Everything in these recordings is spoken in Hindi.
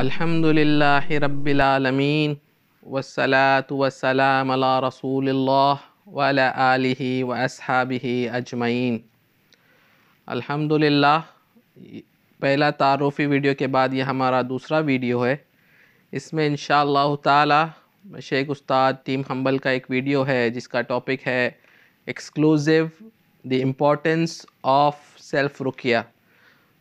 अल्हम्दुलिल्लाहि रब्बिल आलमीन वस्सलातु वस्सलाम अला रसूलिल्लाह व अला आलिहि व अस्हाबिहि अजमईन। अल्हम्दुलिल्लाह, पहला तारुफ़ी वीडियो के बाद ये हमारा दूसरा वीडियो है। इसमें इंशाअल्लाह ताला शेख उस्ताद टीम हम्बल का एक वीडियो है जिसका टॉपिक है exclusive the importance of self रुक़या।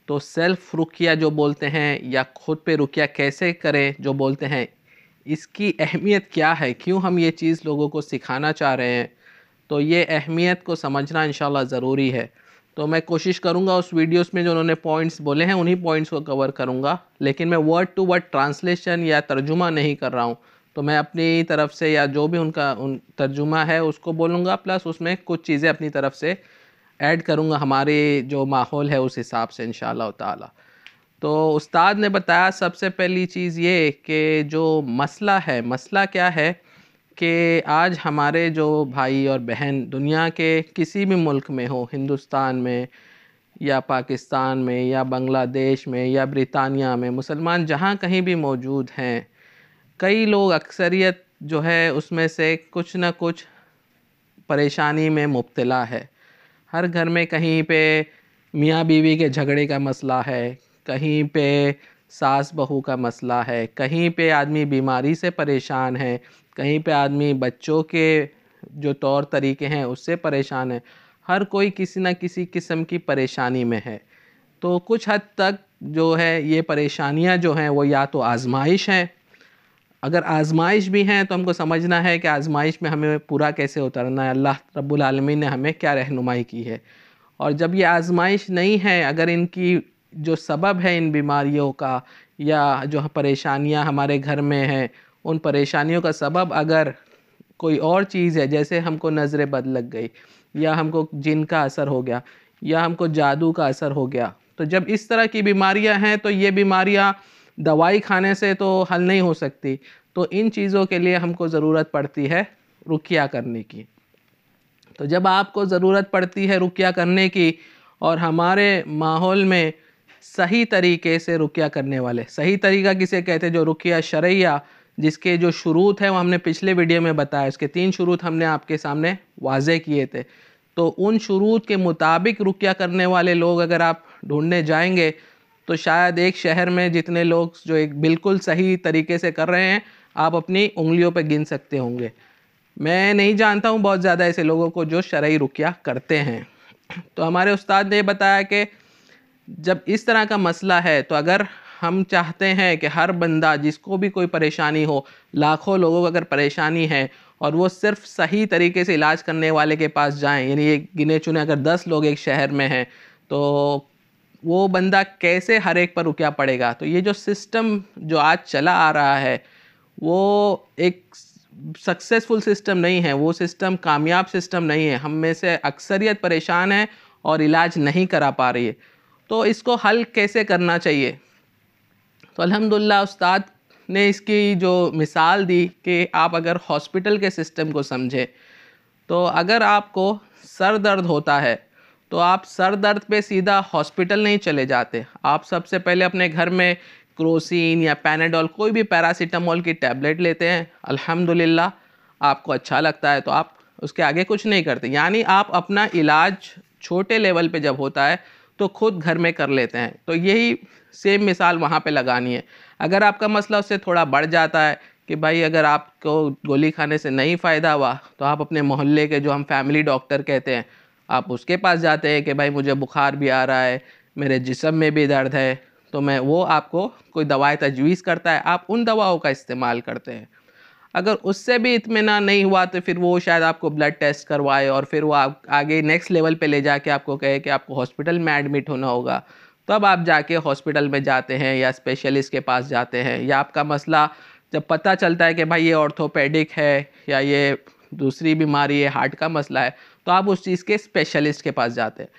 तो सेल्फ़ रुक़या जो बोलते हैं या ख़ुद पे रुक़या कैसे करें जो बोलते हैं, इसकी अहमियत क्या है, क्यों हम ये चीज़ लोगों को सिखाना चाह रहे हैं, तो ये अहमियत को समझना इंशाल्लाह ज़रूरी है। तो मैं कोशिश करूँगा उस वीडियोस में जो उन्होंने पॉइंट्स बोले हैं उन्हीं पॉइंट्स को कवर करूँगा, लेकिन मैं वर्ड टू वर्ड ट्रांसलेशन या तर्जुमा नहीं कर रहा हूँ। तो मैं अपनी तरफ से या जो भी उनका तर्जुमा है उसको बोलूँगा, प्लस उसमें कुछ चीज़ें अपनी तरफ से ऐड करूँगा, हमारे जो माहौल है उस हिसाब से इंशाअल्लाह ताला। तो उस्ताद ने बताया सबसे पहली चीज़ ये कि जो मसला है, मसला क्या है कि आज हमारे जो भाई और बहन दुनिया के किसी भी मुल्क में हो, हिंदुस्तान में या पाकिस्तान में या बांग्लादेश में या ब्रितानिया में, मुसलमान जहाँ कहीं भी मौजूद हैं, कई लोग अक्सरियत जो है उसमें से कुछ ना कुछ परेशानी में मुब्तला है। हर घर में कहीं पे मियाँ बीवी के झगड़े का मसला है, कहीं पे सास बहू का मसला है, कहीं पे आदमी बीमारी से परेशान है, कहीं पे आदमी बच्चों के जो तौर तरीके हैं उससे परेशान है। हर कोई किसी न किसी किस्म की परेशानी में है। तो कुछ हद तक जो है ये परेशानियां जो हैं वो या तो आजमाइश हैं। अगर आजमाइश भी हैं तो हमको समझना है कि आजमाइश में हमें पूरा कैसे उतरना है, अल्लाह रब्बुल आलमीन ने हमें क्या रहनुमाई की है। और जब ये आजमाइश नहीं है, अगर इनकी जो सबब है इन बीमारियों का या जो परेशानियां हमारे घर में हैं, उन परेशानियों का सबब अगर कोई और चीज़ है, जैसे हमको नज़र बद लग गई या हमको जिन का असर हो गया या हमको जादू का असर हो गया, तो जब इस तरह की बीमारियां हैं तो ये बीमारियां दवाई खाने से तो हल नहीं हो सकती। तो इन चीज़ों के लिए हमको ज़रूरत पड़ती है रुक़या करने की। तो जब आपको ज़रूरत पड़ती है रुक़या करने की और हमारे माहौल में सही तरीके से रुक़या करने वाले, सही तरीका किसे कहते हैं, जो रुक़या शरइया जिसके जो शुरूत हैं वो हमने पिछले वीडियो में बताया, इसके 3 शुरूत हमने आपके सामने वाज़े किए थे। तो उन शुरूत के मुताबिक रुक़या करने वाले लोग अगर आप ढूंढने जाएंगे तो शायद एक शहर में जितने लोग जो एक बिल्कुल सही तरीके से कर रहे हैं आप अपनी उंगलियों पर गिन सकते होंगे। मैं नहीं जानता हूँ बहुत ज़्यादा ऐसे लोगों को जो शरई रुक़या करते हैं। तो हमारे उस्ताद ने बताया कि जब इस तरह का मसला है तो अगर हम चाहते हैं कि हर बंदा जिसको भी कोई परेशानी हो, लाखों लोगों को अगर परेशानी है और वो सिर्फ सही तरीके से इलाज करने वाले के पास जाएं, यानी ये गिने चुने अगर 10 लोग एक शहर में हैं तो वो बंदा कैसे हर एक पर रुक़या पड़ेगा। तो ये जो सिस्टम जो आज चला आ रहा है वो एक सक्सेसफुल सिस्टम नहीं है, वो सिस्टम कामयाब सिस्टम नहीं है। हम में से अक्सरियत परेशान है और इलाज नहीं करा पा रही है। तो इसको हल कैसे करना चाहिए, तो अल्हम्दुलिल्लाह उस्ताद ने इसकी जो मिसाल दी कि आप अगर हॉस्पिटल के सिस्टम को समझे, तो अगर आपको सर दर्द होता है तो आप सर दर्द पे सीधा हॉस्पिटल नहीं चले जाते। आप सबसे पहले अपने घर में क्रोसिन या पैनाडोल, कोई भी पैरासीटामोल की टैबलेट लेते हैं। अल्हम्दुलिल्लाह आपको अच्छा लगता है तो आप उसके आगे कुछ नहीं करते, यानी आप अपना इलाज छोटे लेवल पे जब होता है तो खुद घर में कर लेते हैं। तो यही सेम मिसाल वहाँ पे लगानी है। अगर आपका मसला उससे थोड़ा बढ़ जाता है कि भाई अगर आपको गोली खाने से नहीं फ़ायदा हुआ तो आप अपने मोहल्ले के जो हम फैमिली डॉक्टर कहते हैं आप उसके पास जाते हैं कि भाई मुझे बुखार भी आ रहा है, मेरे जिस्म में भी दर्द है, तो मैं वो आपको कोई दवाएं तजवीज़ करता है, आप उन दवाओं का इस्तेमाल करते हैं। अगर उससे भी इत्मीनान नहीं हुआ तो फिर वो शायद आपको ब्लड टेस्ट करवाए और फिर वो आप आगे नेक्स्ट लेवल पे ले जाके आपको कहे कि आपको हॉस्पिटल में एडमिट होना होगा, तब आप जाके हॉस्पिटल में जाते हैं या स्पेशलिस्ट के पास जाते हैं। या आपका मसला जब पता चलता है कि भाई ये ऑर्थोपेडिक है या ये दूसरी बीमारी है, हार्ट का मसला है, तो आप उस चीज़ के स्पेशलिस्ट के पास जाते हैं।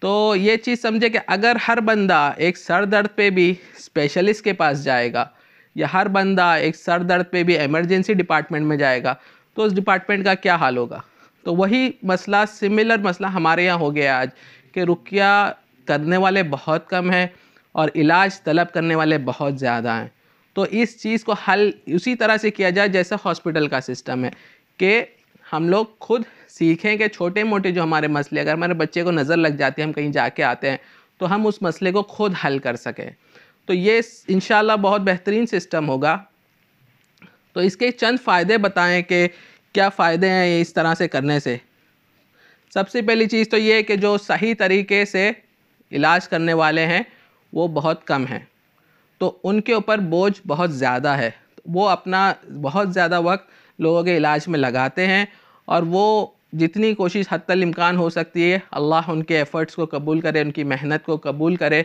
तो ये चीज़ समझे कि अगर हर बंदा एक सर दर्द पे भी स्पेशलिस्ट के पास जाएगा या हर बंदा एक सर दर्द पे भी इमरजेंसी डिपार्टमेंट में जाएगा, तो उस डिपार्टमेंट का क्या हाल होगा। तो वही मसला, सिमिलर मसला हमारे यहाँ हो गया आज कि रुक़या करने वाले बहुत कम हैं और इलाज तलब करने वाले बहुत ज़्यादा हैं। तो इस चीज़ को हल उसी तरह से किया जाए जैसे हॉस्पिटल का सिस्टम है कि हम लोग खुद सीखें कि छोटे मोटे जो हमारे मसले, अगर हमारे बच्चे को नज़र लग जाती है, हम कहीं जाके आते हैं, तो हम उस मसले को खुद हल कर सकें। तो ये इंशाल्लाह बहुत बेहतरीन सिस्टम होगा। तो इसके चंद फ़ायदे बताएं कि क्या फ़ायदे हैं इस तरह से करने से। सबसे पहली चीज़ तो ये है कि जो सही तरीके से इलाज करने वाले हैं वो बहुत कम हैं, तो उनके ऊपर बोझ बहुत ज़्यादा है। वो अपना बहुत ज़्यादा वक्त लोगों के इलाज में लगाते हैं और वो जितनी कोशिश हत्तल इम्कान हो सकती है, अल्लाह उनके एफ़र्ट्स को कबूल करे, उनकी मेहनत को कबूल करे,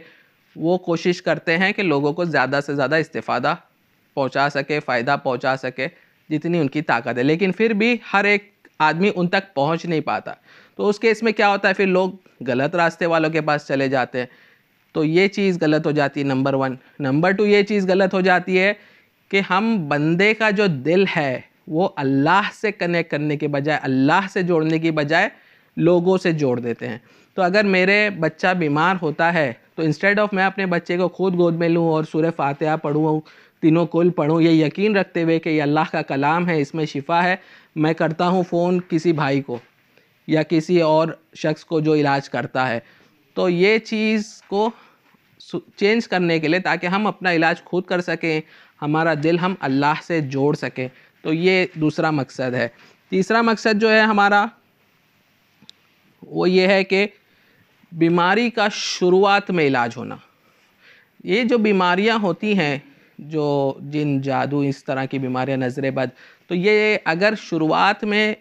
वो कोशिश करते हैं कि लोगों को ज़्यादा से ज़्यादा इस्तिफ़ादा पहुंचा सके, फ़ायदा पहुंचा सके जितनी उनकी ताकत है। लेकिन फिर भी हर एक आदमी उन तक पहुंच नहीं पाता। तो उस केस में क्या होता है, फिर लोग गलत रास्ते वालों के पास चले जाते हैं। तो ये चीज़ गलत हो जाती है, नंबर 1। नंबर 2 ये चीज़ गलत हो जाती है कि हम बंदे का जो दिल है वो अल्लाह से कनेक्ट करने के बजाय, अल्लाह से जोड़ने की बजाय लोगों से जोड़ देते हैं। तो अगर मेरे बच्चा बीमार होता है तो इंस्टेड ऑफ मैं अपने बच्चे को खुद गोद में लूँ और सूरह फातिहा पढ़ूँ, तीनों कुल पढ़ूँ, ये यकीन रखते हुए कि ये अल्लाह का कलाम है, इसमें शिफा है, मैं करता हूँ फ़ोन किसी भाई को या किसी और शख्स को जो इलाज करता है। तो ये चीज़ को चेंज करने के लिए, ताकि हम अपना इलाज खुद कर सकें, हमारा दिल हम अल्लाह से जोड़ सकें, तो ये दूसरा मकसद है। तीसरा मकसद जो है हमारा वो ये है कि बीमारी का शुरुआत में इलाज होना। ये जो बीमारियां होती हैं, जो जिन, जादू, इस तरह की बीमारियां, नज़र बद, तो ये अगर शुरुआत में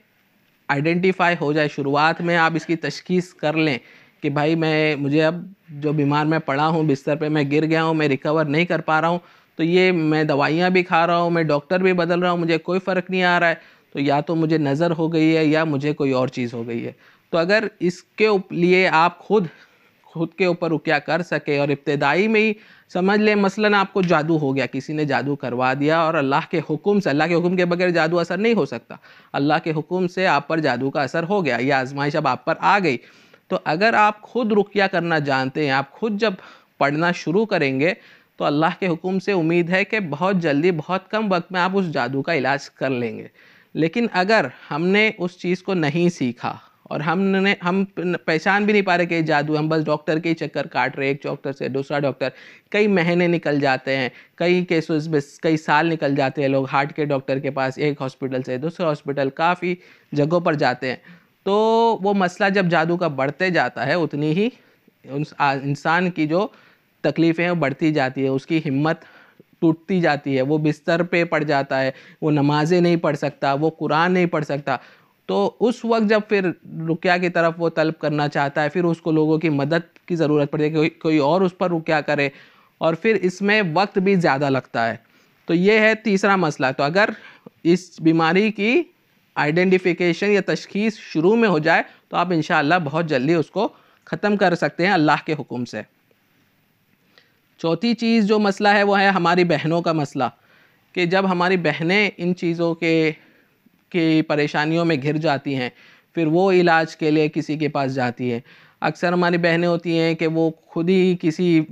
आइडेंटिफाई हो जाए, शुरुआत में आप इसकी तशखीस कर लें कि भाई मुझे अब जो बीमार मैं पड़ा हूँ, बिस्तर पे मैं गिर गया हूँ, मैं रिकवर नहीं कर पा रहा हूँ, तो ये मैं दवाइयाँ भी खा रहा हूँ, मैं डॉक्टर भी बदल रहा हूँ, मुझे कोई फ़र्क नहीं आ रहा है, तो या तो मुझे नज़र हो गई है या मुझे कोई और चीज़ हो गई है। तो अगर इसके लिए आप खुद के ऊपर रुक़या कर सके और इब्तिदाई में ही समझ लें, मसलन आपको जादू हो गया, किसी ने जादू करवा दिया और अल्लाह के हुक्म से, अल्लाह के हुक्म के बगैर जादू असर नहीं हो सकता, अल्लाह के हुक्म से आप पर जादू का असर हो गया, या आजमाइश अब आप पर आ गई, तो अगर आप खुद रुक़या करना जानते हैं, आप खुद जब पढ़ना शुरू करेंगे, तो अल्लाह के हुक्म से उम्मीद है कि बहुत जल्दी, बहुत कम वक्त में आप उस जादू का इलाज कर लेंगे। लेकिन अगर हमने उस चीज़ को नहीं सीखा और हम पहचान भी नहीं पा रहे कि जादू, हम बस डॉक्टर के ही चक्कर काट रहे, एक डॉक्टर से दूसरा डॉक्टर, कई महीने निकल जाते हैं, कई केसेस में कई साल निकल जाते हैं, लोग हार्ट के डॉक्टर के पास एक हॉस्पिटल से दूसरे हॉस्पिटल, काफ़ी जगहों पर जाते हैं। तो वो मसला जब जादू का बढ़ते जाता है, उतनी ही इंसान की जो तकलीफ़ें हैं बढ़ती जाती है, उसकी हिम्मत टूटती जाती है, वो बिस्तर पे पड़ जाता है, वो नमाज़ें नहीं पढ़ सकता, वो कुरान नहीं पढ़ सकता। तो उस वक्त जब फिर रुक़या की तरफ वो तलब करना चाहता है, फिर उसको लोगों की मदद की ज़रूरत पड़ती है, कोई और उस पर रुक़या करे, और फिर इसमें वक्त भी ज़्यादा लगता है। तो ये है तीसरा मसला। तो अगर इस बीमारी की आइडेंटिफिकेशन या तशख़ीस शुरू में हो जाए तो आप इंशाअल्लाह बहुत जल्दी उसको ख़त्म कर सकते हैं अल्लाह के हुक्म से। चौथी चीज़ जो मसला है वो है हमारी बहनों का मसला, कि जब हमारी बहनें इन चीज़ों की परेशानियों में घिर जाती हैं, फिर वो इलाज के लिए किसी के पास जाती है। अक्सर हमारी बहनें होती हैं कि वो खुद ही किसी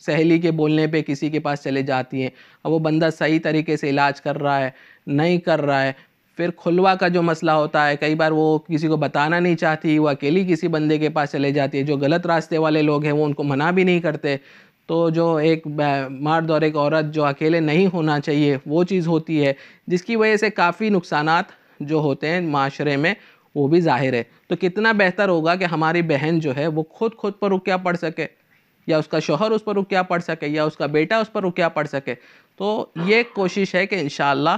सहेली के बोलने पे किसी के पास चले जाती हैं, अब वो बंदा सही तरीके से इलाज कर रहा है, नहीं कर रहा है। फिर खुलवा का जो मसला होता है, कई बार वो किसी को बताना नहीं चाहती, वो अकेली किसी बंदे के पास चले जाती है। जो गलत रास्ते वाले लोग हैं वो उनको मना भी नहीं करते, तो जो एक मर्द और एक औरत जो अकेले नहीं होना चाहिए वो चीज़ होती है, जिसकी वजह से काफ़ी नुकसानात जो होते हैं माशरे में वो भी ज़ाहिर है। तो कितना बेहतर होगा कि हमारी बहन जो है वो खुद पर रुक़या पढ़ सके, या उसका शौहर उस पर रुक़या पढ़ सके, या उसका बेटा उस पर रुक़या पढ़ सके। तो ये कोशिश है कि इंशाअल्लाह